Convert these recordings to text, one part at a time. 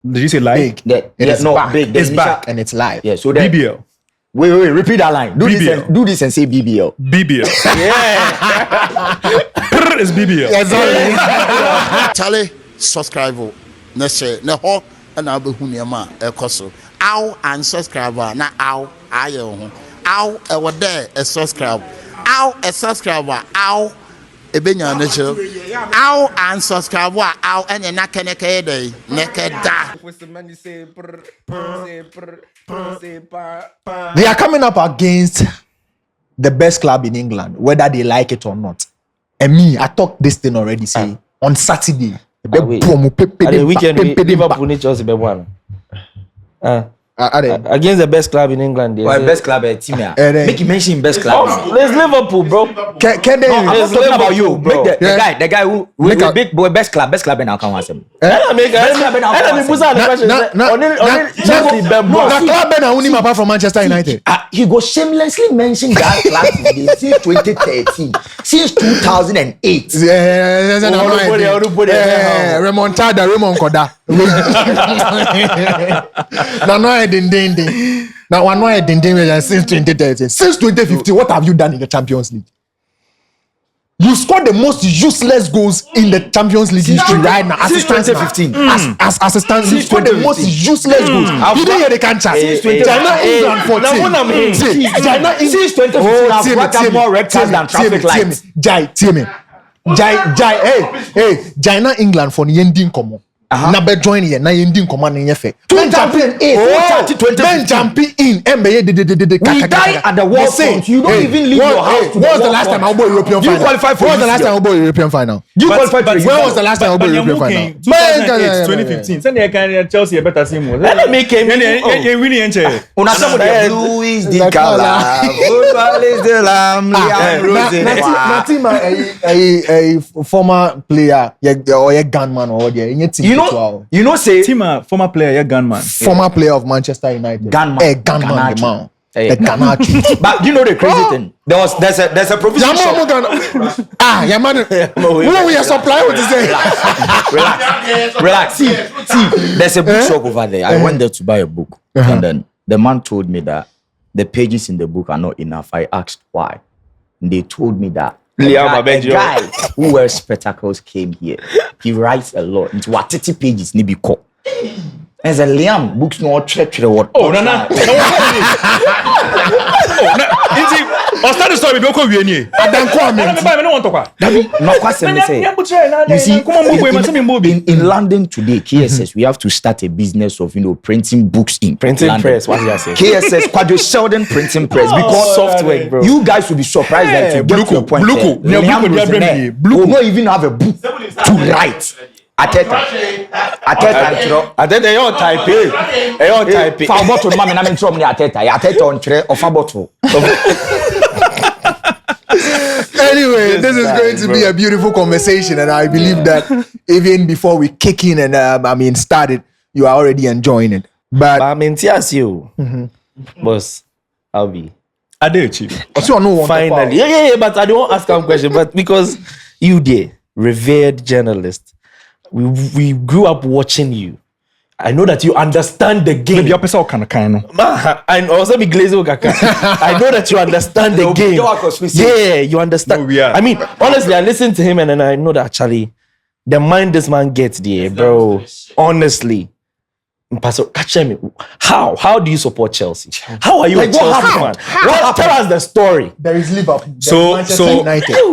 Did you say live? Big. It's back. Big. It's back and it's live. Yeah, so BBL. Wait, repeat that line. Do this and say BBL. BBL. Yeah. It's BBL. Charlie, subscribe. Ne ho na be hu niam ekoso. Ow and subscriber na ow ayo ho. Ow e wo there a subscribe. Ow a subscriber. Ow ebenya na chiro. Ow and subscriber. Ow enya na keneke dey. Nekeda. They are coming up against the best club in England, whether they like it or not. And me, I talked this thing already. Say on Saturday, the weekend Liverpool need Chelsea be one. Against the best club in England. Well, best club team. Make you mention best club. There's Liverpool, bro. Can they? I'm not talking about you, bro. The guy who big boy best club in our country. Apart from Manchester United. He go shamelessly mention that club since 2013, since 2008. Remontada, Raymond Koda. Now, one way since 2013. Since 2015, what have you done in the Champions League? You scored the most useless goals in the Champions League history right now. Since 2015. As assistant, you scored the most useless goals. You didn't hear the cancer. Since 2015. Since 2015, I've got more red cards than traffic lights. China England for the ending come on. Na be join here na ending command in yefe. 2008, men jumping in. We die at the World Cup. You don't even leave your house. When was the last time I won European final? You qualified for when was the last time I won European final? You qualified for. When was the last time I won European final? 2015. Send the kind Chelsea a better team. Let me came in. Winning enche. Una some of the blue is the color. Football is the lamb. A former player, or a gunman, or you know, say Tima, former player, gunman. Former player of Manchester United. Gunman. A gunman, the man. The Ganachi. But you know the crazy thing. There's a provision. Yaman. Who we are supplying what to say? Relax. See. There's a bookshop over there. I went there to buy a book, and then the man told me that the pages in the book are not enough. I asked why. And they told me that a guy who wears spectacles came here. He writes a lot. Into what 30 pages need be called. As a Liam books no check the word. Oh, no. I'll start the story. Don't call you any. I don't want to talk. You see, in London today, KSS, we have to start a business of printing books in printing London. press. What did I say? KSS, Quadro Sheldon printing press because software, bro. You guys will be surprised that you get to your point. Blue not even have a book to write. Ateta, you type A. You type A. For bottle, mama, na me try me Ateta. Ateta on tray of a bottle. Anyway, this is going to be a beautiful conversation, and I believe that even before we kick in and started, you are already enjoying it. But I mean, yes, you, boss, I'll be. I do, Chief. Finally, yeah. But I don't ask a question, but because you there, revered journalist. We grew up watching you. I know that you understand the game. Maybe your kind of. I also be glazo kaka. I know that you understand the game. Yeah, you understand. No, I mean, honestly, I listen to him and then I know that actually the mind this man gets there, bro. Honestly. Pastor, catch me. How do you support Chelsea? How are you a Chelsea fan? Tell us the story. there is Liverpool.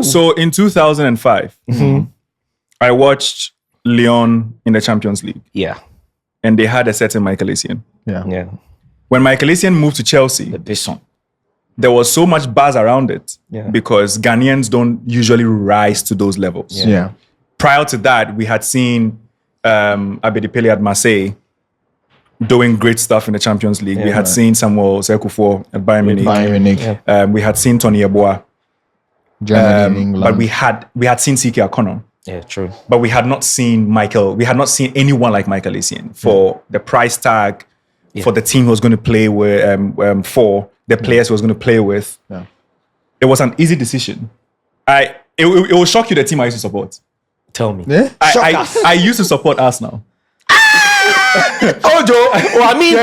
So in 2005, I watched Lyon in the Champions League. Yeah. And they had a certain Michael Essien. Yeah. When Michael Essien moved to Chelsea, there was so much buzz around it because Ghanaians don't usually rise to those levels. Yeah. Prior to that, we had seen Abedi Pele at Marseille doing great stuff in the Champions League. We had seen Samuel Sekufo at Bayern Munich. We had seen Tony Yeboah. Germany, England. But we had seen CK O'Connor. Yeah, true. But we had not seen Michael. We had not seen anyone like Michael Essien for the price tag, for the team he was going to play with, for the players he was going to play with. Yeah. It was an easy decision. It will shock you the team I used to support. Tell me. Yeah? I used to support Arsenal. Ojo. Well, I mean,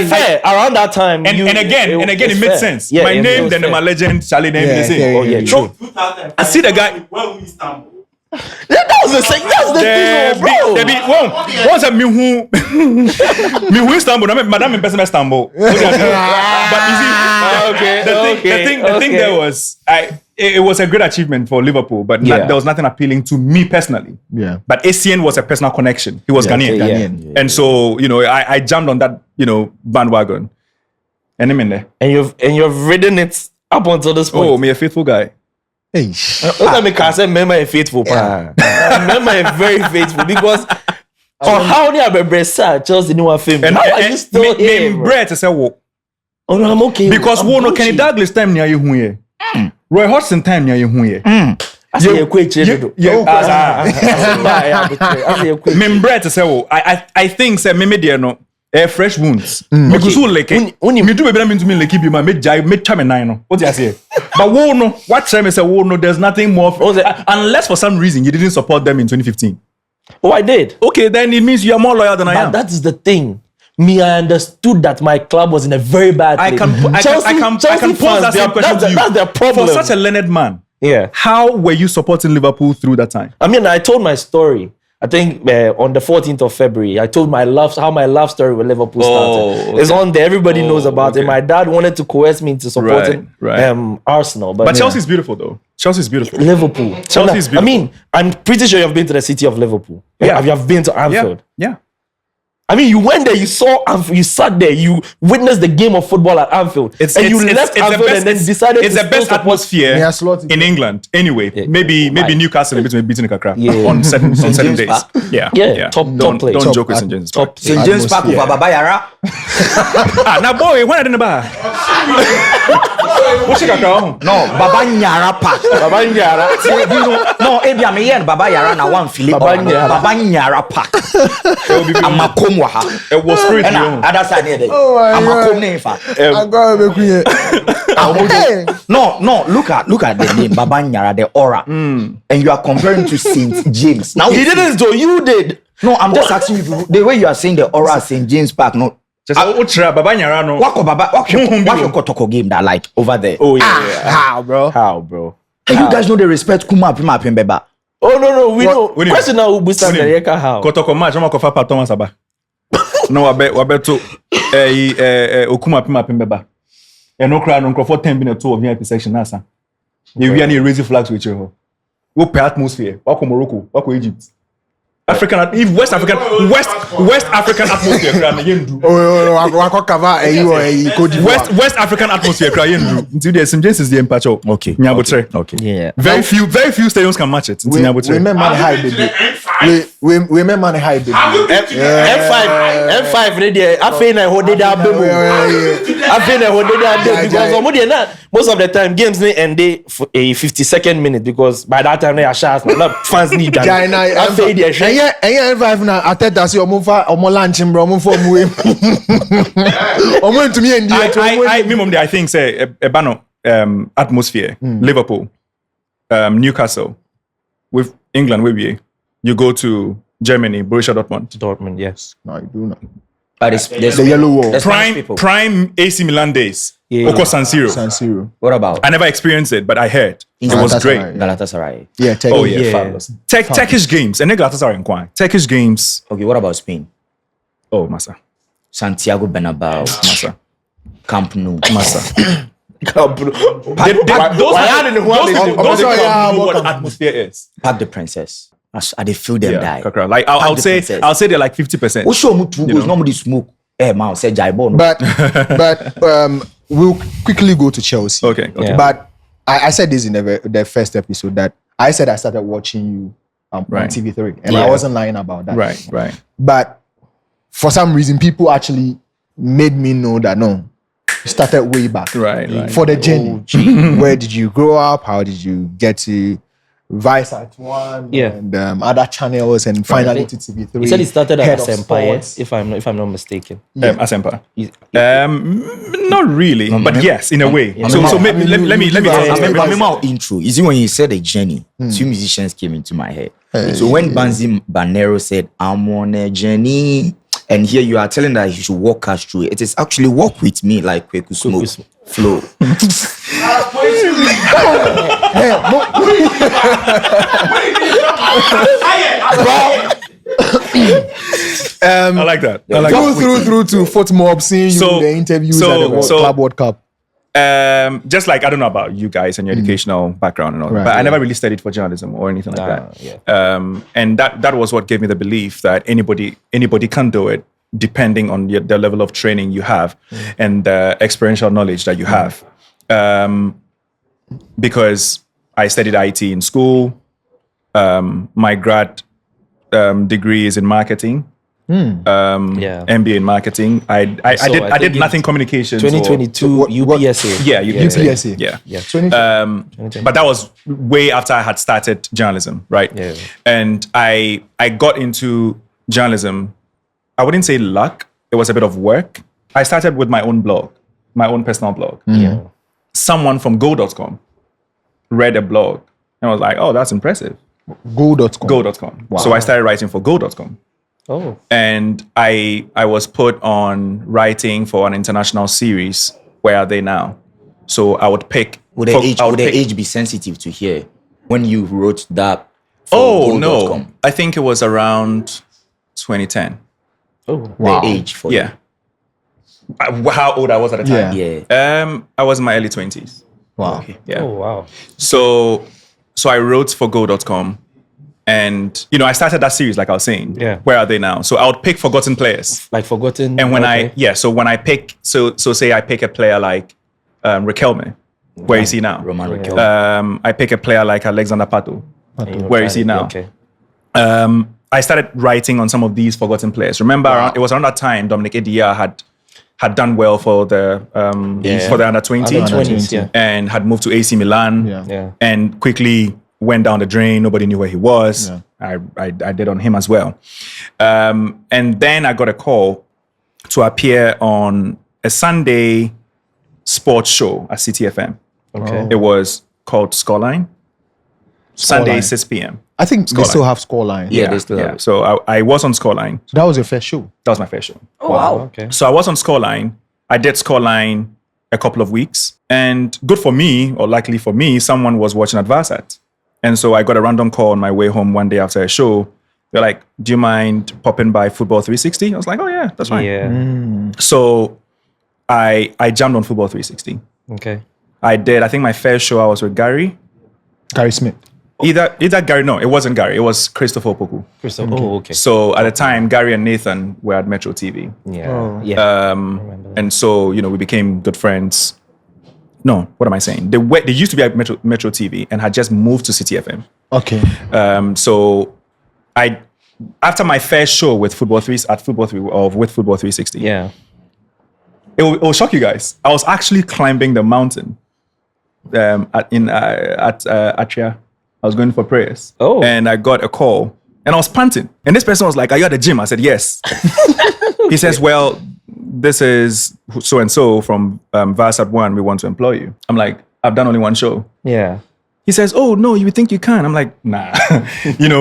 fair. Around that time, And again, it made sense. Yeah, my it name, was then fair. my legend, Charlie name, Yeah, they say. yeah, Oh, yeah, So, I see the guy. That was the thing. That's the thing, bro. Once a me who Istanbul, Madame in person Istanbul. But you see, the thing there was, it was a great achievement for Liverpool, but there was nothing appealing to me personally. Yeah. But ACN was a personal connection. He was Ghanaian. Ghanaian. And so, I jumped on that, bandwagon. And I'm in there. And you've ridden it up until this point. Oh, me a faithful guy. Hey. I say, remember a faithful. Remember a very faithful because how they are Chelsea knew a film. And how are you still here? Brett to say, Oh no, I'm okay. because no Kenny Douglas time near you here. Roy Hodgson time near you here. I say you quit. Brett to say, I think say me there no. Fresh wounds. Because who like me do baby mean to me like you my me chame nine no. What do you say? But what time is say no? There's nothing more. Unless for some reason you didn't support them in 2015. Oh, I did. Okay, then it means you are more loyal than I am. That is the thing. I understood that my club was in a very bad place. I can pose that same question to you. That's their problem. For such a learned man, how were you supporting Liverpool through that time? I mean, I told my story. I think on the 14th of February, I told how my love story with Liverpool started. It's on there. Everybody knows about it. My dad wanted to coerce me into supporting Arsenal. But Chelsea's beautiful, though. Chelsea's beautiful. Liverpool. Chelsea's beautiful. I mean, I'm pretty sure you've been to the city of Liverpool. Yeah. You have been to Anfield. Yeah. I mean, you went there, you saw Anfield, you sat there, you witnessed the game of football at Anfield. You left Anfield and then decided it's to the best atmosphere in England. Anyway, maybe Newcastle in between beating the Kakra on certain days. Yeah. Top place. Don't joke with St. James Park. St. James Park over Baba Yara. Now boy, when I didn't buy. What's your Kakra? No, Baba Yara Park. Baba Yara. No, Ebia me and Baba Yara na one Philip. Baba Yara Park. Amakom waha. It was spirit. Other side there. Amakom name fa. No, look at the name Baba Yara, the aura. And you are comparing to St. James. Now he didn't do, you did. No, I'm just asking you the way you are saying the aura at St. James Park. No, just Baba Yara no. What your Kotoko game that like over there? Oh yeah. How, bro? Hey, you guys know the respect Kuma Pima Pembeba. Oh no, we know. Question now we stand there how. Kotoko match, I'm kofa pa Thomas Aba. No, wabe to Okuma Pima Pembeba. And no crowd on for 10 minutes to VIP section nasa. You we are near raising flags with you. What atmosphere? Wako Morocco, wako Egypt. West African atmosphere West African atmosphere until there's some James is the empacho. Okay. Yeah. Very few stadiums can match it. We remember high baby. We remember high baby. M5 ready. I feel like hold it up. Because most of the time games end for a 52nd minute because by that time they are shots. Fans need that. I feel the M5 na ateta si omo lunch bro omo for mu omo to me and I think say a bano atmosphere Liverpool Newcastle with England where you go to Germany Borussia Dortmund yes. No, I do not. But there's the yellow wall. Prime AC Milan days. Oko San Siro. What about? I never experienced it, but I heard it was great. Galatasaray. Yeah, fabulous. Turkish games. And Galatasaray in Kwan. Turkish games. Okay, what about Spain? Oh, Massa. Santiago Bernabeu. Massa. Camp Nou. Massa. Those are what atmosphere is. Pack the Princess. I they feel them die. Like I'll say they're like 50%. Who show me two goals? Nobody smoke. Man, say Jaibo. But we'll quickly go to Chelsea. Okay. But I said this in the first episode that I said I started watching you on TV3 and I wasn't lying about that. Right. But for some reason, people actually made me know that no, you started way back. Right. For the journey. Where did you grow up? How did you get to Vice at one and other channels and finally to TV3? He said he started at Asempa, if I'm not mistaken. Asempa. Not really, but yes, in a way. So maybe let me intro. You see, when you said the journey, two musicians came into my head. So when Banzi Banero said, "I'm on a journey," And here you are telling that you should walk us through it. It is actually walk with me like Kweku Smoke flow. I like that. I like that. Through to Footmob, seeing you in the interviews at the Club World Cup. Just like I don't know about you guys and your educational background and all, Right, but I never really studied for journalism or anything like that. And that was what gave me the belief that anybody can do it, depending on the level of training you have and the experiential knowledge that you have. Because I studied IT in school. My grad degree is in marketing. MBA in marketing. I did nothing communications. 2022 UPSA. Yeah, UPSA. Yeah. But that was way after I had started journalism, right? Yeah. And I got into journalism. I wouldn't say luck. It was a bit of work. I started with my own blog, my own personal blog. Yeah. Someone from go.com read a blog and I was like, oh, that's impressive. Go.com. Go.com. Wow. So I started writing for go.com. Oh. And I was put on writing for an international series. Where are they now? So I would pick. Would the age be sensitive to hear when you wrote that? Oh, no. I think it was around 2010. Oh, Wow. The age for Yeah. How old I was at the time? Yeah. I was in my early 20s. Wow. Yeah. Oh, wow. So I wrote for go.com. And, I started that series, like I was saying. Yeah. Where are they now? So I would pick forgotten players. Like forgotten. And when when I pick, so say I pick a player like Riquelme, where is he now? Roman Riquelme. I pick a player like Alexander Pato, where is he now? Okay. I started writing on some of these forgotten players. Remember, it was around that time Dominic Edia had done well for the under 20, Under 20s, yeah. and had moved to AC Milan, Yeah. and quickly went down the drain. Nobody knew where he was. Yeah. I did on him as well. And then I got a call to appear on a Sunday sports show at CTFM. Okay. It was called Scoreline. Sunday, 6 p.m. I think they still have Scoreline. Yeah, they still have it. So I was on Scoreline. So that was your first show. That was my first show. Oh, wow. Okay. So I was on Scoreline. I did Scoreline a couple of weeks. And good for me, or likely for me, someone was watching at Varsat. And so I got a random call on my way home one day after a show. They're like, do you mind popping by Football 360? I was like, oh yeah, that's fine. Yeah. So I jumped on Football 360. Okay. I think my first show I was with Gary. Gary Smith. Either Gary, no, it wasn't Gary. It was Christopher Opoku. Oh, okay. So at the time, Gary and Nathan were at Metro TV. Yeah. Yeah. And so, we became good friends. No, what am I saying? They used to be at Metro TV and had just moved to City FM. Okay. So after my first show with Football 360, Yeah. it will shock you guys. I was actually climbing the mountain at Atria. I was going for prayers. Oh. And I got a call and I was panting. And this person was like, are you at the gym? I said, yes. He says, well, this is so-and-so from Varsat 1. We want to employ you. I'm like, I've done only one show. Yeah. He says, oh, no, you think you can? I'm like, nah.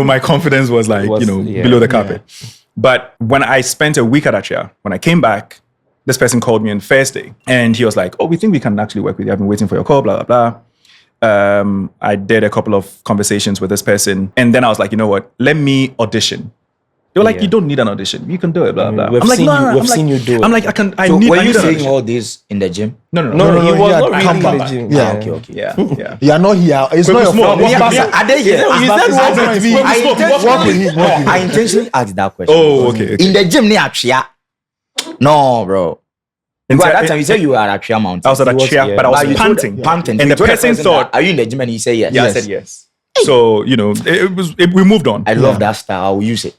My confidence was like, below the carpet. Yeah. But when I spent a week at Atria, when I came back, this person called me on Thursday. And he was like, oh, we think we can actually work with you. I've been waiting for your call, blah, blah, blah. I did a couple of conversations with this person. And then I was like, you know what? Let me audition. They were like, you don't need an audition. You can do it, blah, blah. We've seen you do it. I'm like, were you saying all this in the gym? No. He was not come really in the back. gym. Yeah. Okay. Yeah. You are not here. It's not your fault. Are they here? I intentionally asked that question. Oh, okay. In the gym, no, bro. Because at that time you said you were at Atria Mountain. I was at Atria, but I was panting. And the person thought, are you in the gym? And he said yes. Yeah, I said yes. So, we moved on. I love that style. I will use it.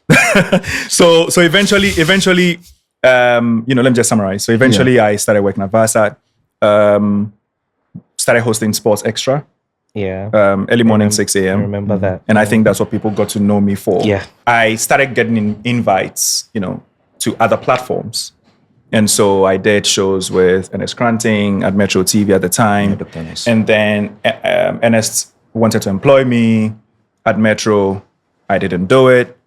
So eventually, let me just summarize. So eventually I started working at Varsat, started hosting Sports Extra. Yeah. Early morning, 6 a.m. I remember that. And I think that's what people got to know me for. Yeah. I started getting invites, to other platforms. And so I did shows with Ernest Cranting at Metro TV at the time. And then Ernest wanted to employ me at Metro. I didn't do it.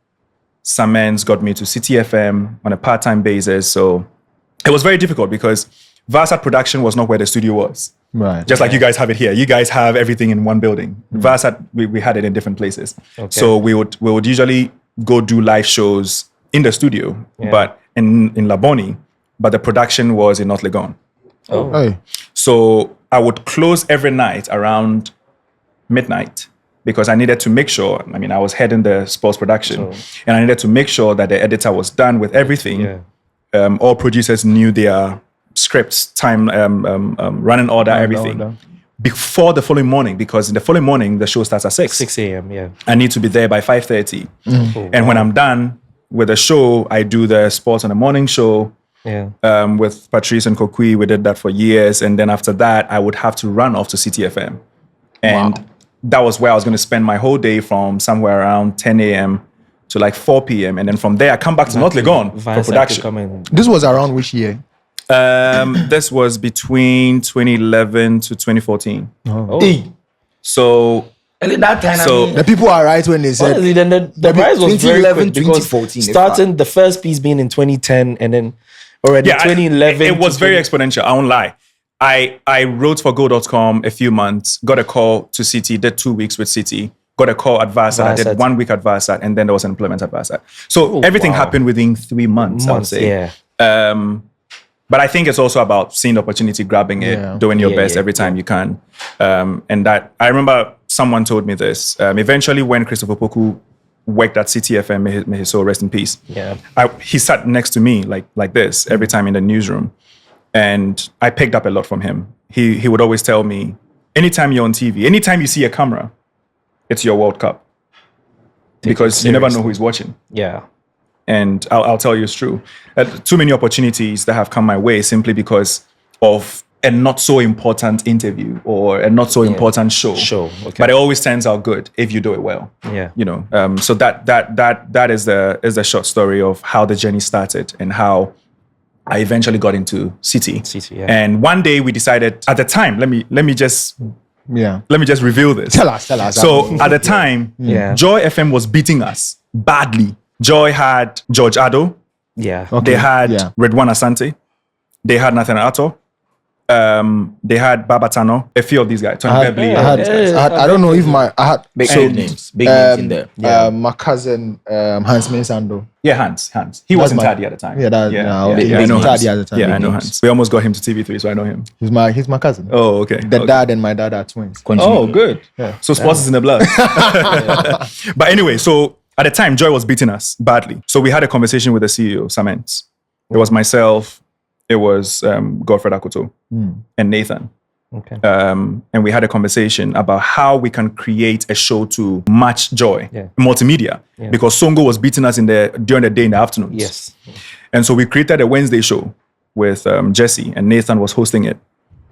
Samens got me to City FM on a part-time basis. So it was very difficult because Varsat production was not where the studio was. Right. Just like you guys have it here. You guys have everything in one building. Varsat, we had it in different places. Okay. So we would usually go do live shows in the studio, but in Laboni, but the production was in North Legon. Oh. Hey. So I would close every night around midnight because I needed to make sure, I was heading the sports production, and I needed to make sure that the editor was done with everything. Yeah. All producers knew their scripts, time, running order, everything. Before the following morning, because in the following morning, the show starts at 6. 6 a.m., yeah. I need to be there by 5:30. And when I'm done with the show, I do the sports on the morning show. Yeah. With Patrice and Kokui. We did that for years. And then after that, I would have to run off to City FM. And that was where I was going to spend my whole day from somewhere around 10 a.m. to like 4 p.m. And then from there, I come back to North Legon for production. This was around which year? This was between 2011 to 2014. Hey. So That time, So- The people are right when they said Honestly, then the rise was very 2011, quick because 2014, starting the first piece being in 2010 and then already 2011. It was to very exponential. I won't lie. I wrote for Go.com a few months, got a call to City, did 2 weeks with City, got a call at Varsat, I did Varsat. 1 week at Varsat, and then there was an employment at Varsat. So everything happened within 3 months, I would say. Yeah. But I think it's also about seeing the opportunity, grabbing it, doing your best every time you can. And that, I remember someone told me this. Eventually, when Christopher Poku worked at City FM, may his soul rest in peace. Yeah. He sat next to me like this every time in the newsroom. And I picked up a lot from him. He would always tell me, anytime you're on TV, anytime you see a camera, it's your World Cup. Because you never know who is watching. Yeah. And I'll tell you it's true. Too many opportunities that have come my way simply because of a not so important interview or a not so important show. Okay. But it always turns out good if you do it well. Yeah. You know. So that is the short story of how the journey started and how I eventually got into City. Yeah. And one day we decided at the time, let me just reveal this. Tell us. So at the time, Joy FM was beating us badly. Joy had George Addo. Yeah. They had Redwan Asante. They had Nathan Ato. They had Baba Tano. A few of these guys. Tony Bebley. I don't know if I had big names in there. my cousin Hans Menisando. Yeah, Hans. He was in Taddy at the time. Yeah, I know Hans. Taddy at the time. Yeah, I know Hans. We almost got him to TV3, so I know him. He's my cousin. Oh, okay. The dad and my dad are twins. Oh, good. Yeah. So sports is in the blood. But anyway, so at the time, Joy was beating us badly. So we had a conversation with the CEO, Samens. It was myself, it was Godfred Akoto and Nathan. Okay. And we had a conversation about how we can create a show to match Joy, multimedia, because Songo was beating us during the day in the afternoons. Yes. And so we created a Wednesday show with Jesse, and Nathan was hosting it.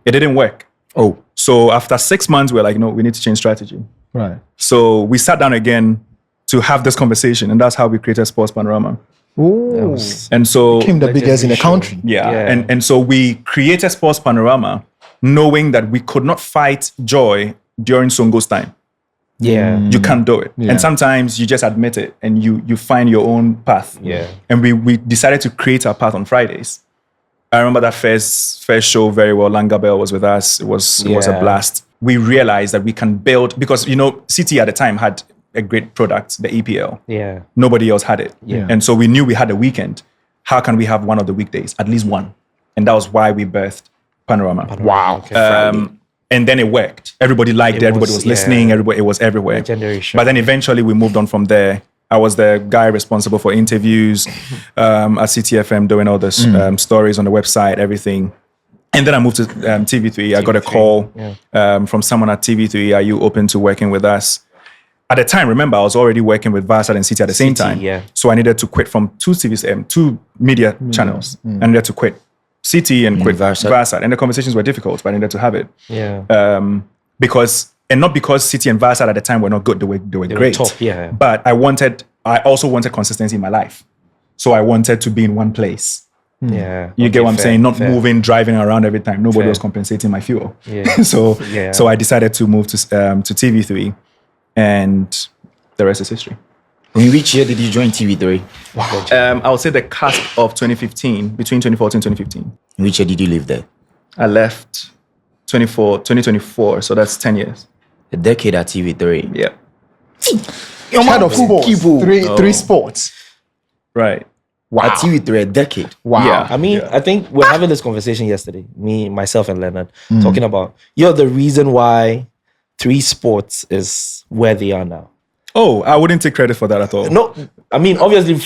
It didn't work. Oh. So after 6 months, we were like, no, we need to change strategy. Right. So we sat down again to have this conversation, and that's how we created Sports Panorama. Ooh. And so Became the biggest in the country. yeah. And so we created Sports Panorama knowing that we could not fight Joy during Songo's time. Yeah. You can't do it. Yeah. And sometimes you just admit it and you find your own path. Yeah. And we decided to create our path on Fridays. I remember that first show very well. Langabel was with us. It was a blast. We realized that we can build, because City at the time had a great product, the EPL. Yeah. Nobody else had it. Yeah. And so we knew we had a weekend. How can we have one of the weekdays? At least one. And that was why we birthed Panorama. Wow. Okay. And then it worked. Everybody liked it. Everybody was listening. It was everywhere. Legendary show. But then eventually we moved on from there. I was the guy responsible for interviews at CTFM, doing all the stories on the website, everything. And then I moved to TV3. I got a call from someone at TV3. Are you open to working with us? At the time, remember, I was already working with Varsat and City at the same time. Yeah. So I needed to quit from two media channels. I needed to quit City and quit Varsat. And the conversations were difficult, but I needed to have it. Yeah. Not because City and Varsat at the time were not good, they were great. Top, yeah. But I also wanted consistency in my life. So I wanted to be in one place. Yeah. You get what I'm saying? Not moving, driving around every time. Nobody was compensating my fuel. Yeah. So I decided to move to TV3, and the rest is history. In which year did you join TV3? I would say the cusp of 2015, between 2014 and 2015. In which year did you live there? I left 2024, so that's 10 years. A decade at TV3. Yeah. Head of sports. Three sports. Right. Wow. At TV3, a decade. Wow. Yeah. I mean, I think we're having this conversation yesterday, me, myself, and Leonard, talking about you're the reason why 3 Sports is where they are now. Oh, I wouldn't take credit for that at all. No, I mean, obviously,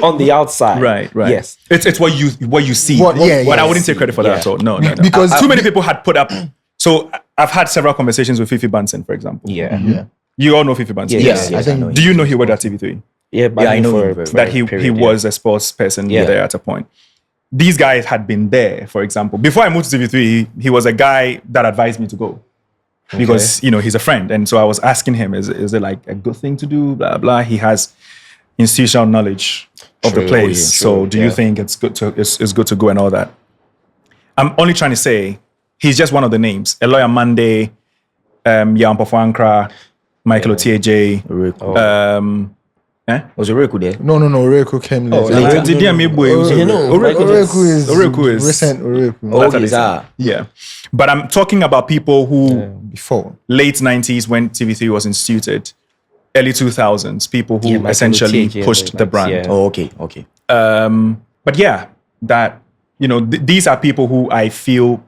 on the outside. Right. Yes. It's what you see. What- yeah, But I yeah. wouldn't take credit for that at all. No. Because too many people had put up. So I've had several conversations with Fifi Bunsen, for example. Yeah. Yeah. You all know Fifi Bunsen. Yes, I think- know. Do you know he worked at TV3? Yeah, but Yeah, I know him for very That he period, was a sports person Yeah. there at a point. These guys had been there, for example. Before I moved to TV3, he was a guy that advised me to go. Because, he's a friend. And so I was asking him, is it like a good thing to do? Blah, blah. He has institutional knowledge of the True, place. yeah, So true, do you think it's good to go and all that? I'm only trying to say, he's just one of the names. Eloy Amande, Jan Pofwankra, Michael Otieje. Was Oreku there? No. Oreku came later. Oreku is recent. Oreku. Oh, is that? Yeah. But I'm talking about people who Before. late 90s when TV3 was instituted, early 2000s, people who Michael essentially Otieje, pushed the brand. yeah. Oh, okay. But yeah, that, these are people who I feel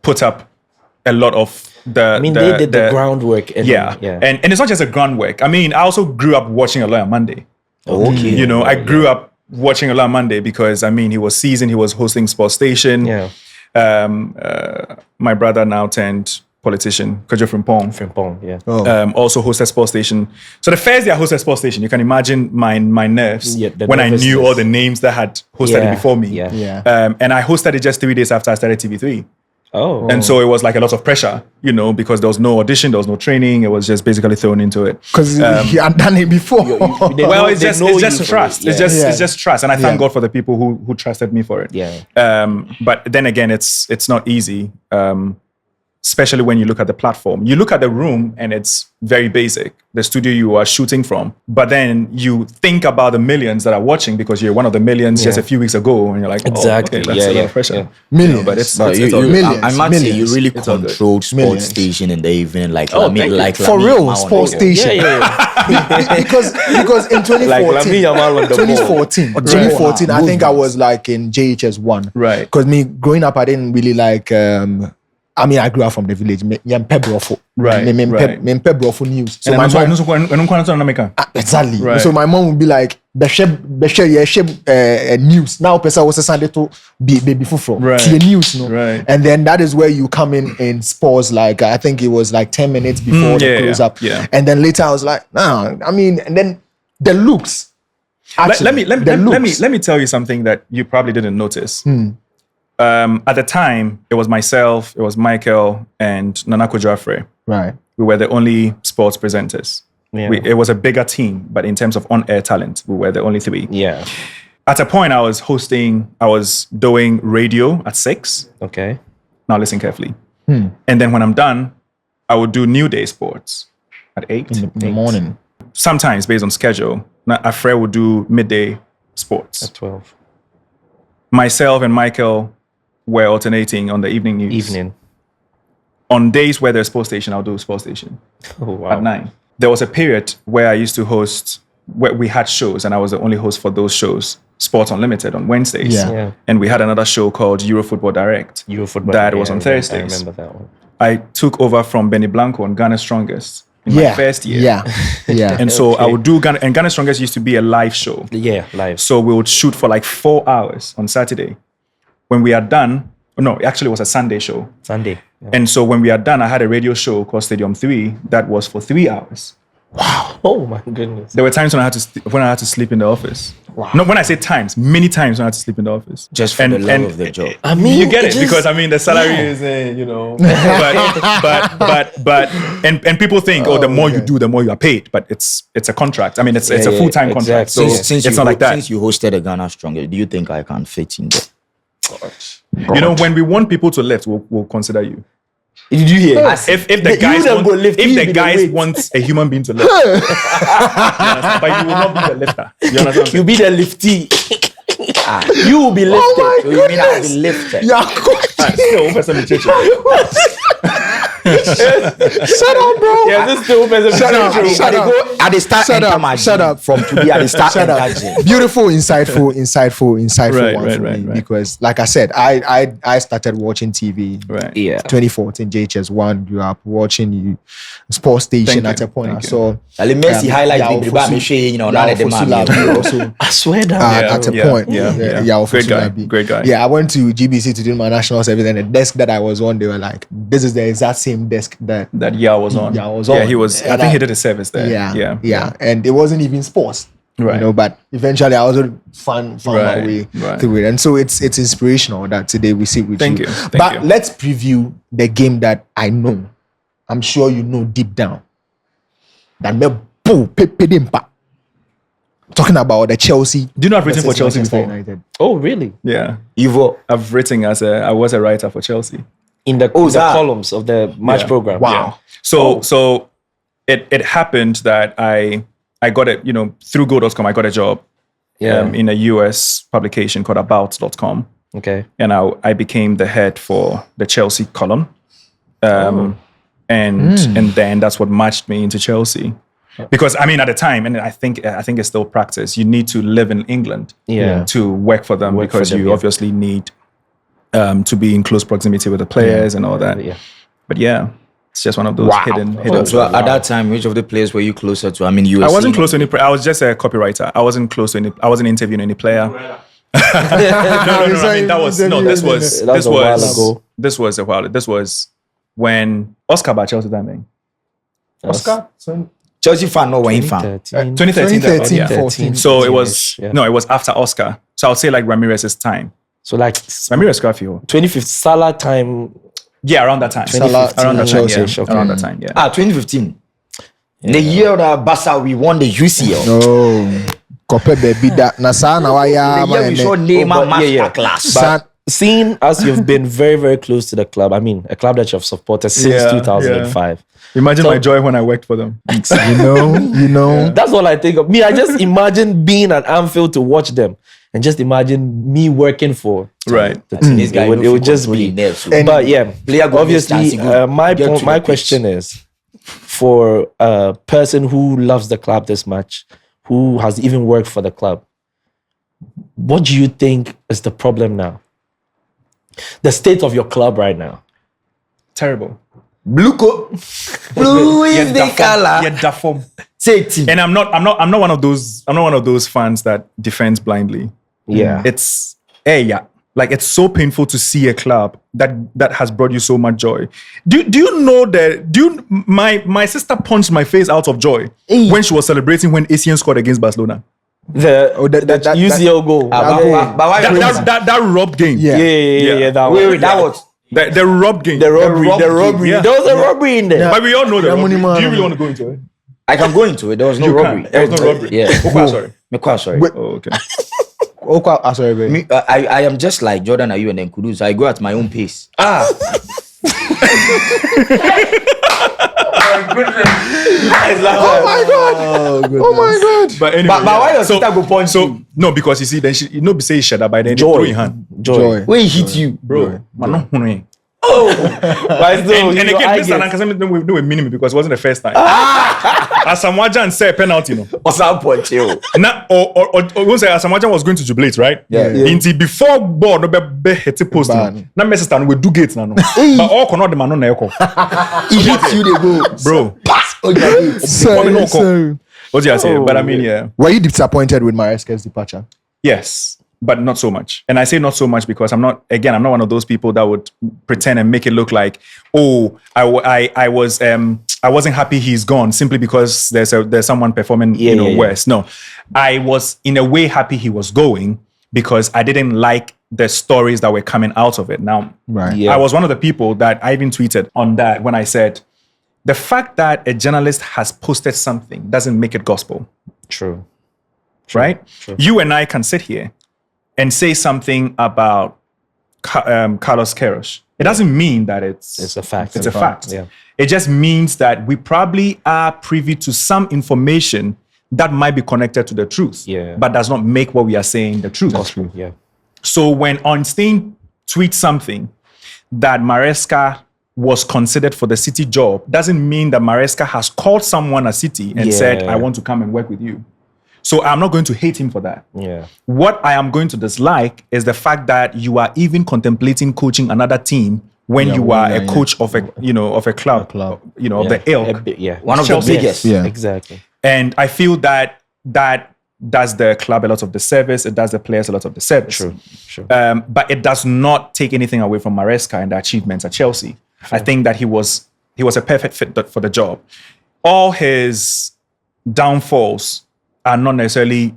put up a lot of the... I mean, they did the groundwork. And Yeah. And it's not just a groundwork. I mean, I also grew up watching Aloy Monday. Oh, okay. I grew up watching Aloy Monday because, I mean, he was seasoned, he was hosting Sports Station. Yeah. My brother now turned politician, Kojo Frimpong. Frimpong, yeah. Also hosted Sports Station. So the first day I hosted Sports Station, you can imagine my nerves Yeah, the when I knew nervousness. all the names that had hosted it before me. Yeah. Yeah. And I hosted it just 3 days after I started TV3. Oh. And so it was like a lot of pressure, because there was no audition, there was no training. It was just basically thrown into it. Because he had done it before. Well, it's just trust. It's just trust. And I thank Yeah. God for the people who trusted me for it. Yeah. But then again, it's not easy. Especially when you look at the platform. You look at the room and it's very basic, the studio you are shooting from. But then you think about the millions that are watching because you're one of the millions just a few weeks ago and you're like, Exactly. that's a lot of pressure. Yeah. Millions. But it's No, all you, good. Millions, I must say, you millions. really It's all good. controlled Sports Millions. Station in the evening, like thank you. For real, Sports Station. Yeah. because in 2014, Like Lamine Yamal on the ball. 2014, I think I was like in JHS 1. Right. Because me growing up, I didn't really like. I grew up from the village. Right, right. News. So And my mom, mom, exactly. Right. So my mom would be like, news. Now, person was Sunday to be from Right. the news, no. Right. And then that is where you come in sports. Like I think it was like 10 minutes before the close up. yeah. And then later I was like, nah. I mean, and then the looks. Let Actually, the looks. me tell you something that you probably didn't notice. At the time, it was myself, it was Michael, and Nanako Joffrey. Right. We were the only sports presenters. Yeah. It was a bigger team, but in terms of on-air talent, we were the only 3. Yeah. At a point, I was doing radio at 6. Okay. Now listen carefully. And then when I'm done, I would do New Day Sports at 8. In the morning. Sometimes based on schedule. Now, Afre would do midday sports. At 12. Myself and Michael were alternating on the evening news. Evening. On days where there's Sports Station, I'll do Sports Station Oh, wow. at 9. There was a period where I used to host, where we had shows, and I was the only host for those shows, Sports Unlimited on Wednesdays. Yeah. Yeah. And we had another show called Euro Football Direct. Eurofootball. That was on I Thursdays. remember that one. I took over from Benny Blanco on Ghana Strongest in my first year. Yeah. And so I Okay. would do Ghana Strongest used to be a live show. Yeah, live. So we would shoot for like 4 hours on Saturday. When we are done, no, actually it was a Sunday show. Sunday. Yeah. And so when we are done, I had a radio show called Stadium 3 that was for 3 hours. Oh my goodness. There were times when I had to sleep in the office. Wow. No, when I say times, many times when I had to sleep in the office. Just for the love of the job. I mean, You get it, just- because I mean the salary is, but people think, the more you do, the more you are paid. But it's a contract. I mean, it's a full time contract. exactly. So Yeah. Since it's you not like that. Since you hosted a Ghana Strongest, do you think I can fit in there? When we want people to lift, we'll consider you. Did you hear? If the guys want a human being to lift, but you will not be the lifter. You understand? You'll be the lifty. You will be lifted. Oh my So you mean I'll be lifted? Yeah, shut up, bro. Yeah, this is the person. Shut up. Shut up. From today, I start Shut up. engaging. Beautiful, insightful Right, one right, for right, me right. because, like I said, I started watching TV. Right. Yeah. 2014 JHS1. You are watching you sports station Thank at a you, point. thank I you. saw Ali Messi highlights Yao me, but I'm Fosu- sure you know Yao now that the Fosula man. also I swear down. at a point. Yao Great guy, Fosula. great guy. Yeah, I went to GBC to do my national service, and the desk that I was on, they were like, "This is the exact same desk that." That Yao was on. Yao was Yeah, on. he was. I And think he did a service there. yeah, and it wasn't even sports, Right. You know. But eventually, I also found my Right, way right. through it, and so it's inspirational that today we sit with Thank you. you, thank But you. let's preview the game that I know. I'm sure you know deep down that me boo pepe dimpa. Talking about the Chelsea. Do you know I've written for versus Chelsea Manchester before? United. Oh, really? Yeah, Evo. I've written I was a writer for Chelsea. In the, Oh, the that- columns of the match Yeah. program. Wow. So it happened that I got it, through Go.com. I got a job Yeah. in a US publication called About.com, Okay. and I became the head for the Chelsea column, and then that's what matched me into Chelsea. Because I mean, at the time, and I think it's still practice. You need to live in England Yeah. to work for them Work for because them, you yeah. obviously need to be in close proximity with the players and all that. Yeah. But yeah, it's just one of those hidden. So at that time, which of the players were you closer to? I mean, you. I wasn't close to any. I was just a copywriter. I wasn't close to any. I wasn't interviewing any player. No. I mean, This was That was a while ago. This was a while. This was when Oscar by Chelsea timing. Oscar? Chelsea fan, not Wayne fan. 2013. 2013, yeah. 14. So it was Yeah. no, it was after Oscar. So I would say like Ramirez's time. So like Ramirez Scraffio. 25th Salah time. Yeah, around that time. Salah Around that time. Chelsea, Yeah. okay. Around that time. Yeah. 2015. The year that Barca we won the UCL. Oh, Kope baby that Nasa na waya The year we saw Neymar masterclass. But seeing as you've been very, very close to the club, I mean, a club that you've supported since Yeah, 2005. Imagine my joy when I worked for them. you know. That's all I think of. Me, I just imagine being at Anfield to watch them and just imagine me working for Right. the team. This guy It would just be. But yeah, Player go obviously, miss chance, go my get to my the question is for a person who loves the club this much, who has even worked for the club, what do you think is the problem now? The state of your club right now. Terrible. Blue is the color. Yeah, da form. Say team. And I'm not one of those fans that defends blindly. Yeah. It's yeah. Like it's so painful to see a club that has brought you so much joy. Do you know that my sister punched my face out of joy when she was celebrating when ACN scored against Barcelona. The that UCL goal. But why That robbed game. Yeah, that one. wait, that was The robbed game. The robbery. Yeah. There was a robbery in there. But we all know the robbery. Money man. Do you really want to go into it? I can go into it. There was no You robbery. can. There was no robbery. Yeah. Okay, sorry. Me quite sorry. Wait. Oh, okay. Sorry, baby. Me, I am just like Jordan, Ayew, and then Kudus. I go at my own pace. Oh my god! Oh my god! But anyway, But why your so, sister go punch so you? no, because you see, then she be say shut up by then Joy. throw in hand, Joy. When he hit you, bro. Man, no, no. But still, And you know, again, I this get- is no way minimum because it wasn't the first time. Asamoah said penalty, no. or some punch you. Now, or say Asamoah was going to jubilate, right? Yeah. Until before ball no be hit the post. Ban. Now Messi stand we do gates now. No. But all cannot the man no eko. He hit you, they go. Bro. Pass on your gate. Sorry. What do you say? But I mean, yeah. Were you disappointed with Maresca's departure? Yes, but not so much. And I say not so much because I'm not one of those people that would pretend and make it look like, oh, I wasn't happy he's gone simply because there's someone performing worse. No, I was in a way happy he was going because I didn't like the stories that were coming out of it. Now, Right. Yeah. I was one of the people that I even tweeted on that when I said, the fact that a journalist has posted something doesn't make it gospel. True. Right? You and I can sit here and say something about Carlos Queiroz, It doesn't mean that it's a fact. It's a fact. Yeah. It just means that we probably are privy to some information that might be connected to the truth, but does not make what we are saying the truth. That's true. Yeah. So when Ornstein tweets something that Maresca was considered for the City job, doesn't mean that Maresca has called someone at City and said, I want to come and work with you. So I'm not going to hate him for that. Yeah. What I am going to dislike is the fact that you are even contemplating coaching another team when you are a coach of a club, of the ilk. One of Chelsea. the biggest. Yeah. Exactly. And I feel that does the club a lot of the service. It does the players a lot of the service. True. But it does not take anything away from Maresca and the achievements at Chelsea. I think that he was a perfect fit for the job. All his downfalls are not necessarily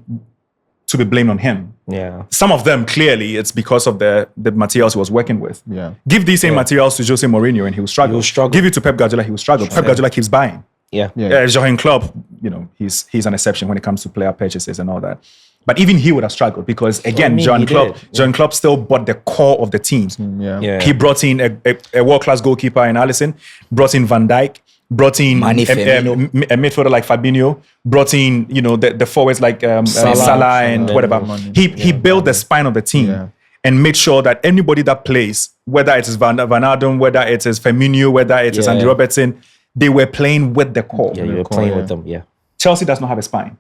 to be blamed on him. Yeah. Some of them, clearly, it's because of the materials he was working with. Yeah. Give these same materials to Jose Mourinho and he will struggle. Give it to Pep Guardiola, he will struggle. Pep Guardiola keeps buying. Yeah. Jurgen Klopp, he's an exception when it comes to player purchases and all that. But even he would have struggled because, again, Jurgen Klopp still bought the core of the team. He brought in a world-class goalkeeper in Alisson, brought in Van Dijk, brought in a midfielder like Fabinho, brought in the forwards like Salah and whatever. He built the spine of the team and made sure that anybody that plays, whether it is Van Aarden, whether it is Firmino, whether it is Andy Robertson, they were playing with the core. Yeah, you were playing with them. Yeah. Chelsea does not have a spine.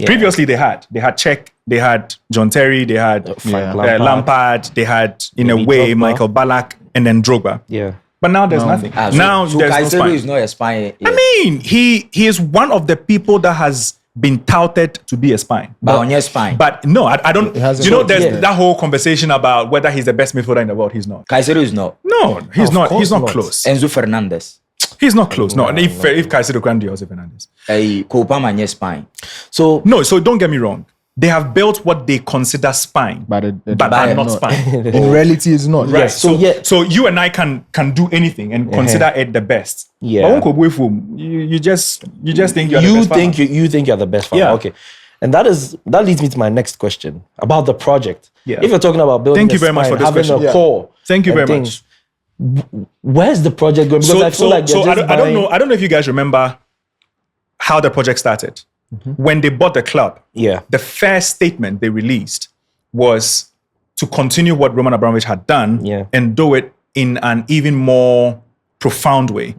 Previously, they had Cech, they had John Terry, they had Lampard, they had, in a way, Drogba. Michael Ballack, and then Drogba. Yeah. But now there's nothing. Now so there's no Caicedo spine. is not a spine. I mean, he is one of the people that has been touted to be a spine. But on your spine. But no, I don't. hasn't You know, worked there's yet. that whole conversation about whether he's the best midfielder in the world. He's not. Caicedo is not. No, he's not. He's course not not. close. Enzo Fernandez. He's not close. No, if Caicedo can do Jose Fernandez. Kopama on your spine. So No, so don't get me wrong. They have built what they consider spine, But are not spine. In reality, it's not. Right. Yes. So you and I can do anything and consider it the best. Yeah. But when Kobe Fum, you just think you're the you best farmer. think you think you're the best farmer. Yeah. Okay. And that leads me to my next question about the project. Yeah. If you're talking about building Thank you a very much spine, for this having question. a core. Thank you and very things, where's the project going? Because I feel like they're just I don't know if you guys remember how the project started. When they bought the club, the first statement they released was to continue what Roman Abramovich had done and do it in an even more profound way.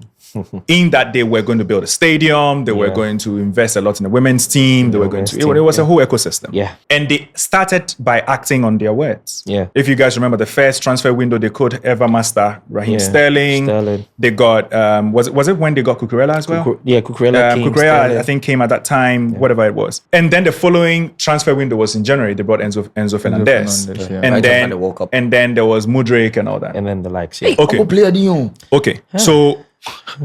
In that they were going to build a stadium, they were going to invest a lot in the women's team, they were going to, it was a whole ecosystem. Yeah. And they started by acting on their words. Yeah. If you guys remember the first transfer window, they could ever master Raheem Sterling. They got, was it when they got Cucurella as well? Cucurella came. Cucurella, I think, came at that time, whatever it was. And then the following transfer window was in January. They brought Enzo Fernandez. yeah. And Right after the World Cup. then there was Mudryk and all that. And then the likes. Okay.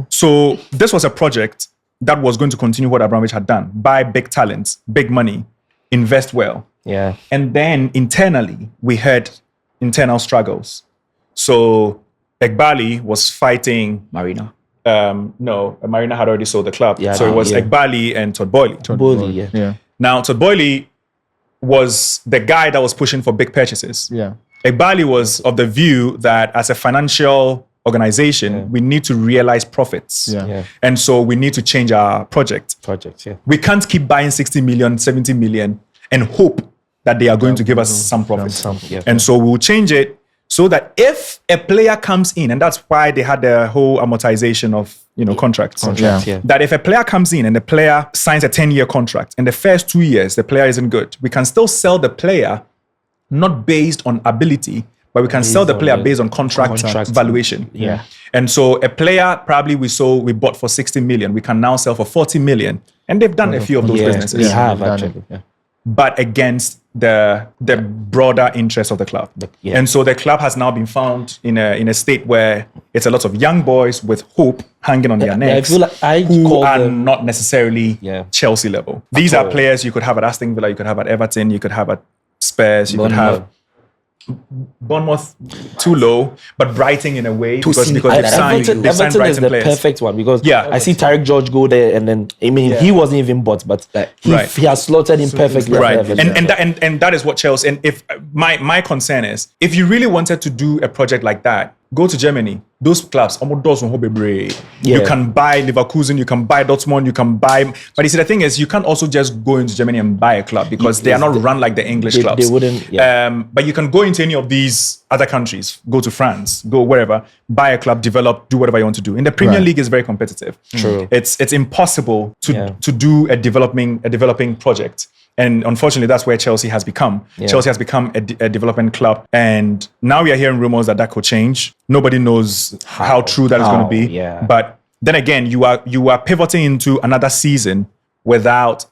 So this was a project that was going to continue what Abramovich had done. Buy big talents, big money, invest well. Yeah. And then internally, we had internal struggles. So Egbali was fighting. Marina. No, Marina had already sold the club. Yeah, so it was yeah. Egbali and Todd Boehly. Bully, yeah. Now, Todd Boehly was the guy that was pushing for big purchases. Yeah. Egbali was of the view that as a financial organization, we need to realize profits. Yeah. And so we need to change our project. Yeah. We can't keep buying 60 million, 70 million and hope that they are going to give us some profit. And so we'll change it so that if a player comes in, and that's why they had the whole amortization of contracts. That if a player comes in and the player signs a 10-year contract, and the first 2 years the player isn't good, we can still sell the player not based on ability, but we can sell the player based on contract valuation. Yeah. And so a player probably we bought for 60 million, we can now sell for 40 million. And they've done a few of those businesses. We have actually. Yeah. But against the broader interest of the club. And so the club has now been found in a state where it's a lot of young boys with hope hanging on their necks I feel like who are not necessarily Chelsea level. These are players you could have at Aston Villa, you could have at Everton, you could have at Spurs, you could have Bournemouth too low, but Brighton in a way because they've signed Everton Brighton is the players. perfect one because I see Tarek George go there and then he wasn't even bought, but he has slotted in perfectly. Right, and that is what Chelsea. And if my concern is, if you really wanted to do a project like that, Go to Germany. Those clubs, you Yeah. can buy Leverkusen, you can buy Dortmund, you can buy. But you see, the thing is, you can't also just go into Germany and buy a club because they are not run like the English clubs. They wouldn't. Yeah. But you can go into any of these other countries, go to France, go wherever, buy a club, develop, do whatever you want to do. In the Premier League, is very competitive. True. It's impossible to do a developing project. And unfortunately, that's where Chelsea has become. Yeah. Chelsea has become a development club. And now we are hearing rumors that could change. Nobody knows how true that is going to be. Yeah. But then again, you are pivoting into another season without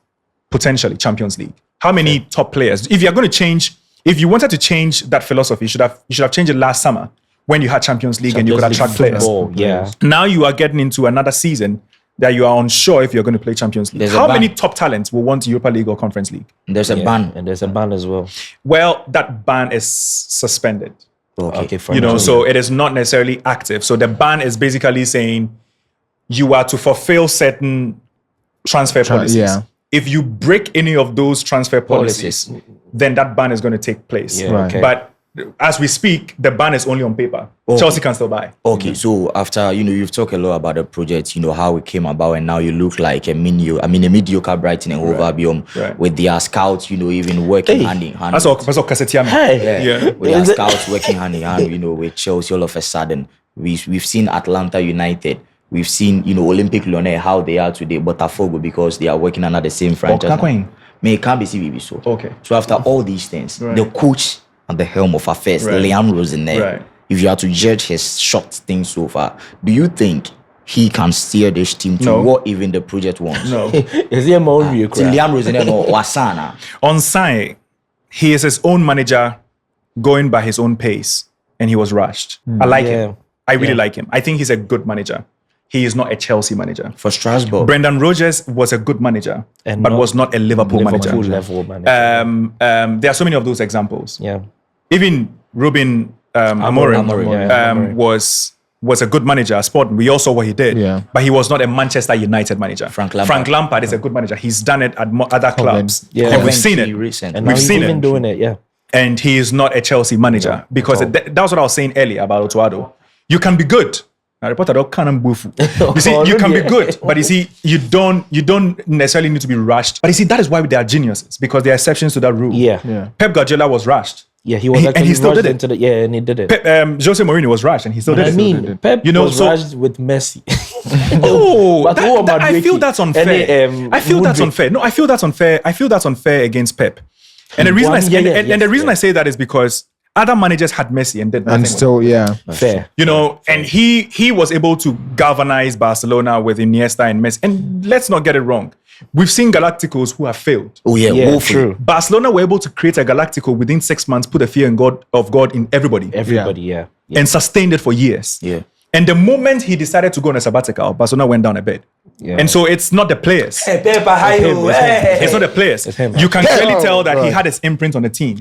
potentially Champions League. How many top players? If you're going to change, if you wanted to change that philosophy, you should have changed it last summer when you had Champions League and you could attract players. Yeah. Now you are getting into another season that you are unsure if you're going to play Champions League. How many top talents will want Europa League or Conference League? There's a ban. And there's a ban as well. Well, that ban is suspended. Okay. So it is not necessarily active. So the ban is basically saying you are to fulfill certain transfer policies. Yeah. If you break any of those transfer policies, then that ban is going to take place. Yeah, right. Okay. But as we speak, the ban is only on paper. Chelsea can still buy. Okay, so after, you've talked a lot about the project, how it came about, and now you look like a mediocre Brighton and Hove Albion with their scouts, even working hand in hand. That's all Kasetiano. Hey. With their scouts working hand in hand, with Chelsea all of a sudden. We've seen Atlanta United. We've seen, Olympic Lyonnais, how they are today, Botafogo, because they are working under the same franchise. May it can't be CBB so. Okay. So after all these things, the coach at the helm of affairs, Liam Rosenel, if you are to judge his short things so far, do you think he can steer this team to what even the project wants? No. Is he a more Liam Rosenel or Wasana? On side, he is his own manager going by his own pace, and he was rushed. I like him. I really like him. I think he's a good manager. He is not a Chelsea manager. For Strasbourg. Brendan Rodgers was a good manager, but was not a Liverpool manager. Level manager. There are so many of those examples. Yeah. Even Ruben Amorim was a good manager at Sport. We all saw what he did, but he was not a Manchester United manager. Frank Lampard is a good manager. He's done it at other clubs. Yeah. We've seen it. And we've seen it. Doing it, And he is not a Chelsea manager because that was what I was saying earlier about Otuado. You can be good. Now, reporter don't can't boof. You see, you can be good, but you see, you don't necessarily need to be rushed. But you see, that is why they are geniuses, because there are exceptions to that rule. Yeah. Pep Guardiola was rushed. Yeah, he was and he still did it. And he did it. Jose Mourinho was rushed, and he still did it. Pep was rushed with Messi. But I feel that's unfair. I feel that's unfair. No, I feel that's unfair. I feel that's unfair against Pep. And the reason the reason I say that is because other managers had Messi and did nothing. And still, fair. And he was able to galvanize Barcelona with Iniesta and Messi. And let's not get it wrong. We've seen Galacticos who have failed. Oh yeah, true. Barcelona were able to create a Galactico within 6 months, put the fear of God in everybody. And sustained it for years. Yeah. And the moment he decided to go on a sabbatical, Barcelona went down a bit. Yeah. And so it's not the players. It's not the players. You can clearly tell that he had his imprint on the team.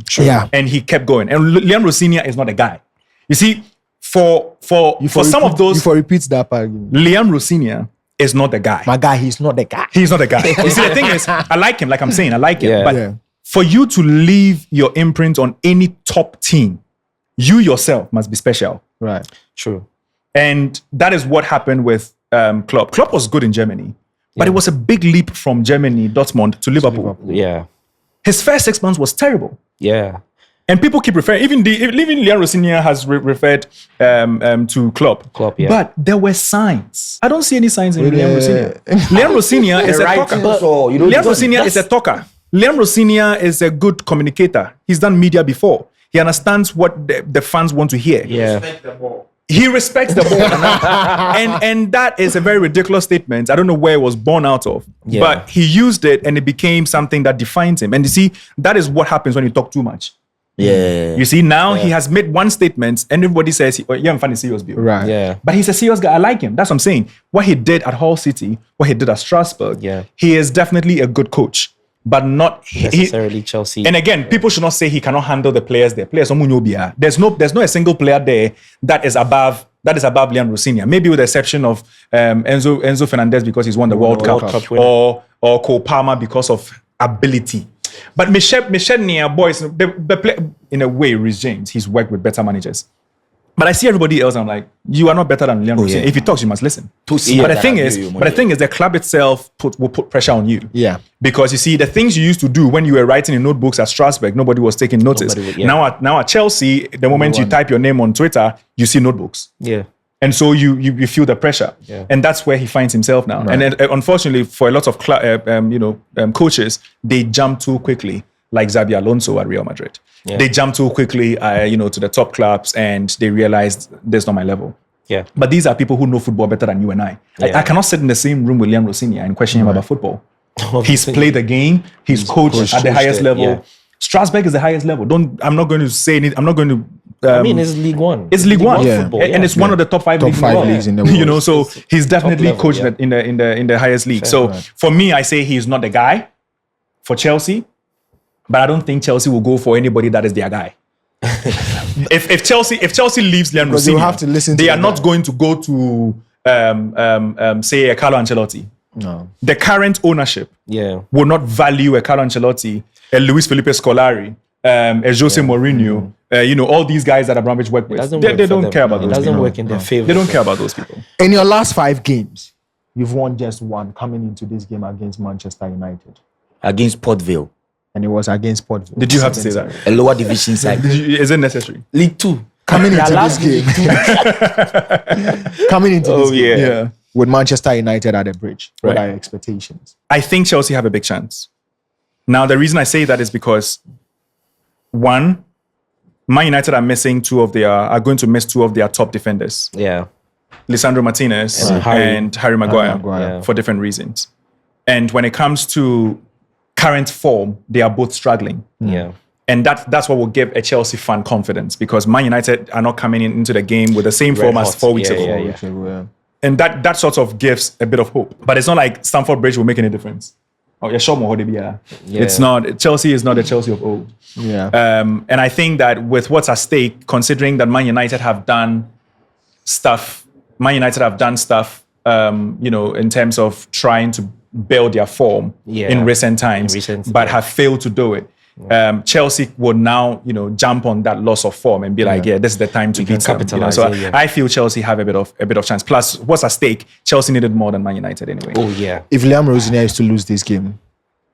And he kept going. And Liam Rosinha is not a guy. You see, for some of those... You for repeat that part. Liam Rosinha is not the guy. My guy, he's not the guy. He's not the guy. You see, the thing is, I like him, like I'm saying, I like him. But for you to leave your imprint on any top team, you yourself must be special. Right. True. And that is what happened with Klopp. Klopp was good in Germany, but it was a big leap from Germany, Dortmund, to Liverpool. Yeah. His first 6 months was terrible. Yeah. And people keep referring, even Liam Rosinha has referred to Klopp. But there were signs. I don't see any signs in Liam Rosinha. Liam Rosinha is a talker. Liam Rosinha is a talker. Liam Rosinha is a good communicator. He's done media before. He understands what the fans want to hear. Yeah. He respects the ball. and that is a very ridiculous statement. I don't know where it was born out of. Yeah. But he used it and it became something that defines him. And you see, that is what happens when you talk too much. Yeah. You see, now he has made one statement and everybody says, yeah, I'm funny, serious bill. Right. Yeah. But he's a serious guy. I like him. That's what I'm saying. What he did at Hull City, what he did at Strasbourg, he is definitely a good coach. But not necessarily Chelsea. And again, people should not say he cannot handle the players there. There's no a single player there that is above Liam Rosinha. Maybe with the exception of Enzo Fernandez because he's won the World Cup or Cole Palmer because of ability. But Michel Nia boys, the play, in a way, Rhys James, he's worked with better managers. But I see everybody else, and I'm like, you are not better than Leon Rossi. yeah. If he talks, you must listen. But that the thing I is, agree with but the thing is, the club itself will put pressure on you. Yeah. Because you see, the things you used to do when you were writing in notebooks at Strasbourg, nobody was taking notice. Now at Chelsea, the moment you type your name on Twitter, you see notebooks. Yeah. And so you feel the pressure, and that's where he finds himself now. Right. And then, unfortunately, for a lot of coaches, they jump too quickly, like Xabi Alonso at Real Madrid. Yeah. They jump too quickly, to the top clubs, and they realize that's not my level. Yeah. But these are people who know football better than you and I. Yeah. I cannot sit in the same room with Liam Rosinha and question him about football. He's played the game. He's coached at the highest level. Yeah. Strasbourg is the highest level. I'm not going to say anything. I'm not going to. It's League One. It's League One, football, and it's one of the top five leagues in the world. So he's definitely level, coached in the highest league. So for me, I say he's not the guy for Chelsea, but I don't think Chelsea will go for anybody that is their guy. if Chelsea leaves Leon Because they Rossi, will have to listen to they the are not guy. going to go to say a Carlo Ancelotti. No. The current ownership Yeah. will not value a Carlo Ancelotti, a Luis Felipe Scolari, a Jose Mourinho, all these guys that Abramovich worked with. They don't care about It those doesn't people. work in their favor. They don't care about those people. In your last 5 games, you've won just one coming into this game against Manchester United. Against Port Vale, And it was against Port Vale. Did you have to say that? a lower division side. Is it necessary? League Two. Coming into Yeah, this last game. Coming into this game. Yeah. With Manchester United at the bridge. What Right. are your expectations? I think Chelsea have a big chance. Now, the reason I say that is because, one, Man United are going to miss 2 of their top defenders, Yeah. Lisandro Martinez and Harry Maguire, Maguire. for different reasons. And when it comes to current form, they are both struggling. Yeah. And that's what will give a Chelsea fan confidence, because Man United are not coming into the game with the same form as hot. 4 weeks Yeah, ago. yeah. And that sort of gives a bit of hope. But it's not like Stamford Bridge will make any difference. Oh, yeah, sure, it's not. Chelsea is not the Chelsea of old. Yeah. And I think that with what's at stake, considering that Man United have done stuff, in terms of trying to build their form in recent times, but have failed to do it. Chelsea would now, jump on that loss of form and be like, this is the time to beat them. capitalize, So yeah. I feel Chelsea have a bit of chance. Plus, what's at stake? Chelsea needed more than Man United anyway. Oh yeah. If Liam Rosinha is to lose this game,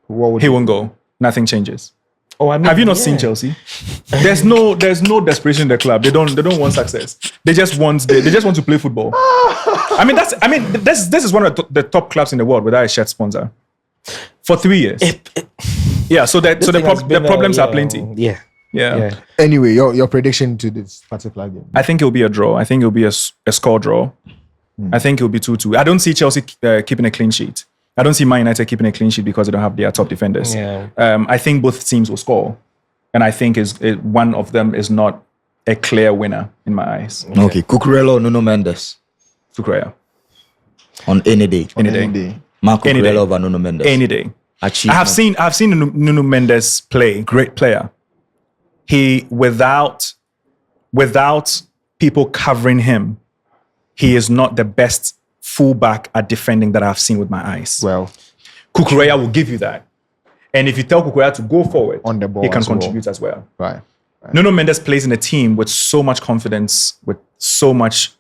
what would He won't go. Nothing changes. Oh, I mean, Have you not seen Chelsea? There's no desperation in the club. They don't want success. They just want to play football. This is one of the top clubs in the world without a shirt sponsor for 3 years. Yeah, so the problems are plenty. Yeah. Anyway, your prediction to this particular game? I think it'll be a draw. I think it'll be a score draw. I think it'll be 2-2. I don't see Chelsea keeping a clean sheet. I don't see Man United keeping a clean sheet because they don't have their top defenders. Yeah. I think both teams will score. And I think one of them is not a clear winner in my eyes. Okay, Cucurella or Nuno Mendes Cucurella. on any day. Any day. Marco Any day. Cucurella over Nuno Mendes. Any day. Achievement. I've seen Nuno Mendes play. Great player. He without people covering him, he is not the best fullback at defending that I've seen with my eyes. Well, Cucurella will give you that. And if you tell Cucurella to go forward, On the ball he can as well. contribute as well. right. Nuno Mendes plays in a team with so much confidence, with so much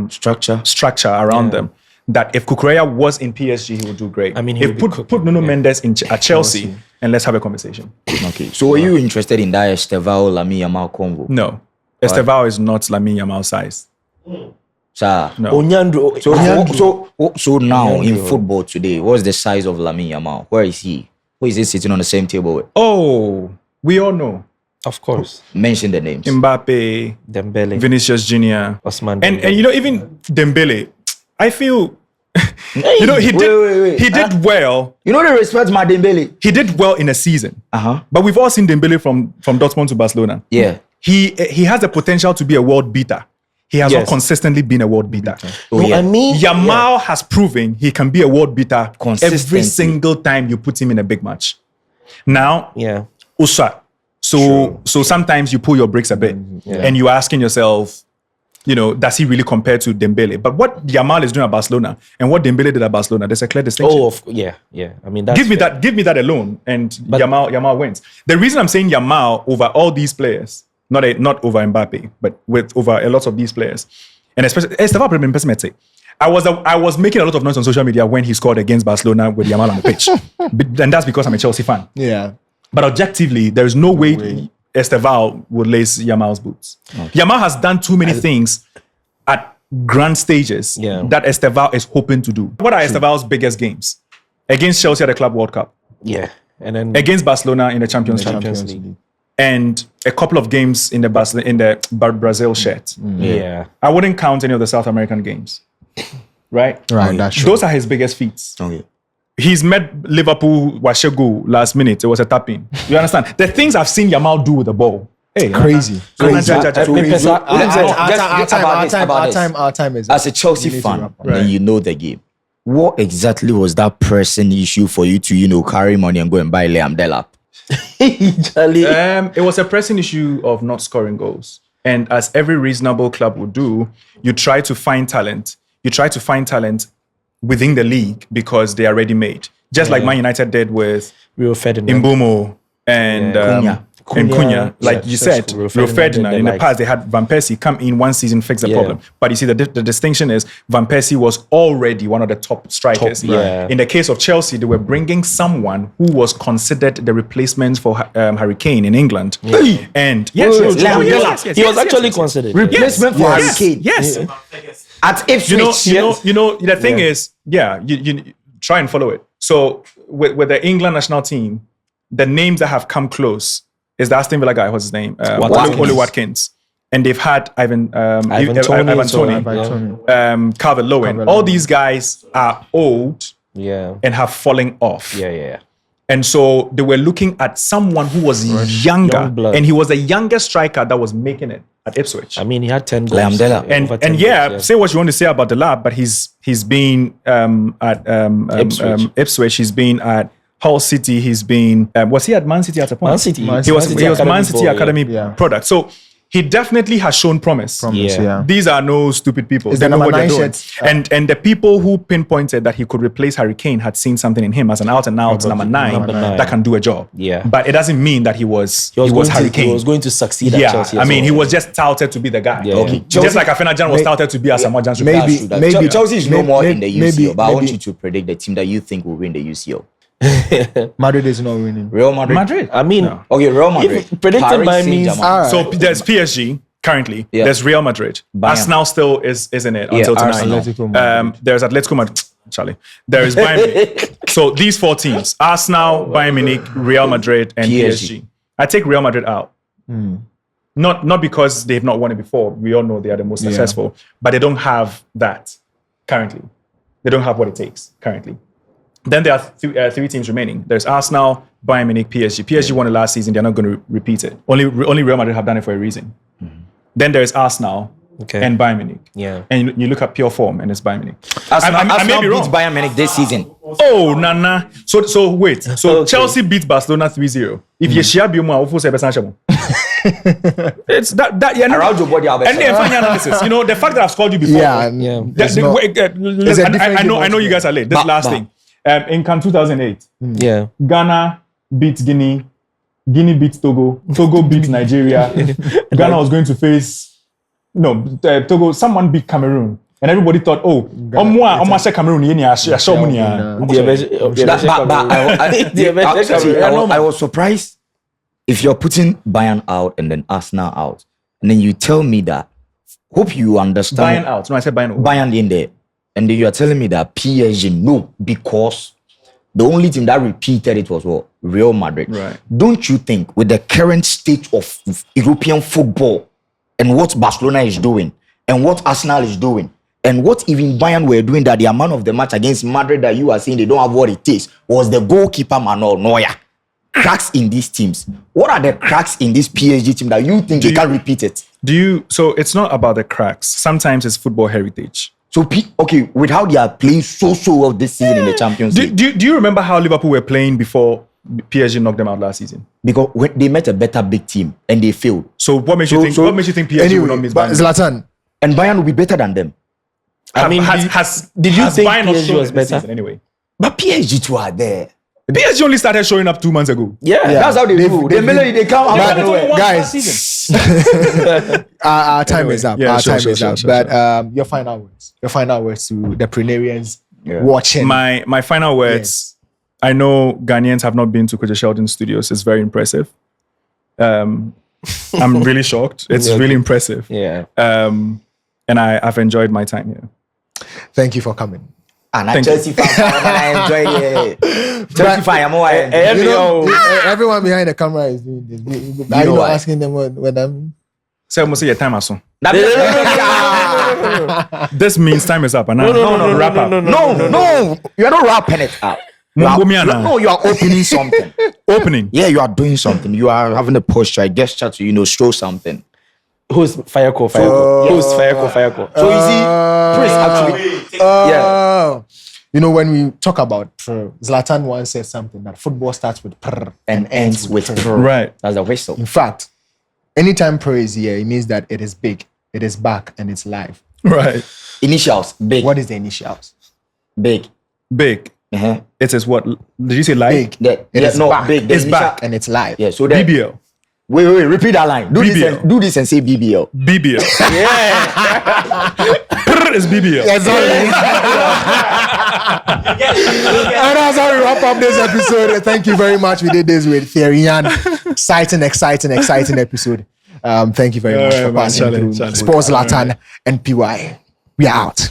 structure around them, that if Cucurella was in PSG, he would do great. I mean, he if would be put Nuno Mendes at Chelsea, and let's have a conversation. Okay, so are you interested in that Estevao Lamine Yamal convo? No, Estevao is not Lamine Yamal size. Sir, No. Onyandro. so now in football today, what's the size of Lamine Yamal? Where is he? Who is he sitting on the same table with? Oh, we all know Of course. Mention the names. Mbappe, Dembele. Vinicius Junior, Osman and Dembele. even Dembele. I feel he Wait. did well. You know the respect my Dembele. He did well in a season. But we've all seen Dembele from Dortmund to Barcelona. Yeah. He has the potential to be a world beater. He has not consistently been a world beater. Oh, yeah. I mean, Yamal has proven he can be a world beater Consistently. every single time you put him in a big match. Now, yeah. Usa. So sometimes you pull your brakes a bit and you're asking yourself, does he really compare to Dembele? But what Yamal is doing at Barcelona and what Dembele did at Barcelona, there's a clear distinction. Oh, yeah. I mean, that's Give me that alone, and Yamal wins. The reason I'm saying Yamal over all these players not over Mbappe, but with over a lot of these players, and especially Esteval. I was making a lot of noise on social media when he scored against Barcelona with Yamal on the pitch, and that's because I'm a Chelsea fan. Yeah, but objectively, there is no way Esteval would lace Yamal's boots. Okay. Yamal has done too many things at grand stages that Esteval is hoping to do. What are Esteval's biggest games? Against Chelsea at the Club World Cup. Yeah. And then against Barcelona in the Champions League. And a couple of games in the Brazil shirt. Yeah. I wouldn't count any of the South American games. Right? Right, that's true. Those are his biggest feats. Okay. He's met Liverpool Washego last minute. It was a tap-in. You understand? The things I've seen Yamal do with the ball. Hey, crazy. Our time is as a Chelsea fan, then you know the game. What exactly was that pressing issue for you to, carry money and go and buy Liam Delap? It was a pressing issue of not scoring goals. And as every reasonable club would do, you try to find talent. You try to find talent within the league because they are ready-made. Just like Man United did with Rio Ferdinand, Mbumo and Cunha. Like you said, Rio Ferdinand. In the past, they had Van Persie come in one season, fix the problem. But you see, the distinction is Van Persie was already one of the top strikers. In the case of Chelsea, they were bringing someone who was considered the replacement for Harry Kane in England. And he was actually considered replacement for Harry Kane. Yes. At Ipswich. The thing is, you try and follow it. So with the England national team, the names that have come close is the Aston Villa guy. What's his name? Oli Watkins. And they've had Ivan Toney, Calvert-Lewin. All these guys are old and have fallen off. And so they were looking at someone who was younger, and he was the youngest striker that was making it at Ipswich. I mean, he had 10 goals. Say what you want to say about the lab, but he's been at Ipswich. He's been at Hull City. He's been was he at Man City at a point? Man City. He was Man City Academy product. So he definitely has shown promise. These are no stupid people. They know what they're doing. And the people who pinpointed that he could replace Harry Kane had seen something in him as an out-and-out number nine that can do a job. But it doesn't mean that he was Harry Kane. He was going to succeed at Chelsea. I mean, he was just touted to be the guy. Just like Afena Jan was touted to be Asamoah Gyan's replacement. Maybe Chelsea is no more in the UCL, but I want you to predict the team that you think will win the UCL. Madrid is not winning. Real Madrid. I mean, Real Madrid. Predicted by me. So there's PSG currently. There's Real Madrid. Arsenal still is in it until tonight. There's Atletico Madrid. Charlie. There is Bayern Munich. So these four teams: Arsenal, Bayern Munich, Real Madrid, and PSG. I take Real Madrid out. Not because they've not won it before. We all know they are the most successful, but they don't have that currently. They don't have what it takes currently. Then there are three teams remaining. There's Arsenal, Bayern Munich, PSG. PSG won it last season. They're not going to repeat it. Only Real Madrid have done it for a reason. Then there's Arsenal and Bayern Munich. And you look at pure form, and it's Bayern Munich. Arsenal beats Bayern Munich this season. Oh, Nana. So wait. So Chelsea beat Barcelona 3-0. If you share Bioma, it's that around your body. And then final analysis. The fact that I've scored you before. I know you guys are late. This last thing. In CAN 2008, Ghana beat Guinea, Guinea beat Togo, Togo beat Nigeria. Ghana was going to face Togo. Someone beat Cameroon, and everybody thought, Cameroon. I was surprised if you're putting Bayern out and then Arsenal out, and then you tell me that. Hope you understand. Bayern out. No, I said Bayern. Bayern in there. And then you are telling me that PSG, no, because the only team that repeated it was what? Real Madrid. Right. Don't you think with the current state of European football and what Barcelona is doing and what Arsenal is doing and what even Bayern were doing, that the man of the match against Madrid that you are saying they don't have what it takes was the goalkeeper Manuel Neuer. Cracks in these teams. What are the cracks in this PSG team that you think they can repeat it? So it's not about the cracks. Sometimes it's football heritage. So, with how they are playing so well this season in the Champions League. Do you remember how Liverpool were playing before PSG knocked them out last season? Because when they met a better big team and they failed. So what makes you think PSG will not miss Bayern? Zlatan. And Bayern will be better than them. Did you think Bayern PSG was better? Anyway? But PSG too are there. PSG only started showing up 2 months ago. Yeah. That's how they do. They come out. Guys, Our time is up. Yeah, Our sure, time sure, is sure, up. sure, But your final words. Your final words to the Prenarians watching. My final words. Yes. I know Ghanaians have not been to Kojo Sheldon Studios. It's very impressive. I'm really shocked. It's really impressive. Yeah. And I've enjoyed my time here. Thank you for coming. And I Chelsea fan, I enjoy it. Chelsea fan, I'm all You know, everyone behind the camera is doing this. Are you know not why? asking them what I'm... So I must say your time is soon. No, This means time is up. And no, wrap up. no, you're not wrapping it up. You are, Mumbumiana. no, you are opening something. Opening. Yeah, you are doing something. You are having a posture, a gesture to, show something. Who's Fireco? Who's Fireco? So you see, Prince actually, Yeah. You know, when we talk about Zlatan once said something that football starts with prr and ends with Right. That's the whistle. In fact, anytime prayer is here, it means that it is big, it is back, and it's live. Right. Initials, big. What is the initials? Big. Big. Uh-huh. It is what? Did you say live? Big. It is back. big. The It's initial- back. And it's live. Yeah, so then, BBL. Wait, repeat that line. Do this and say BBL. BBL. Prr is BBL. And that's how we wrap up this episode. Thank you very much. We did this with Thierry Nyann. Exciting episode. Thank you very much for man, passing challenge. through Sports Zlatan and PY. We are out.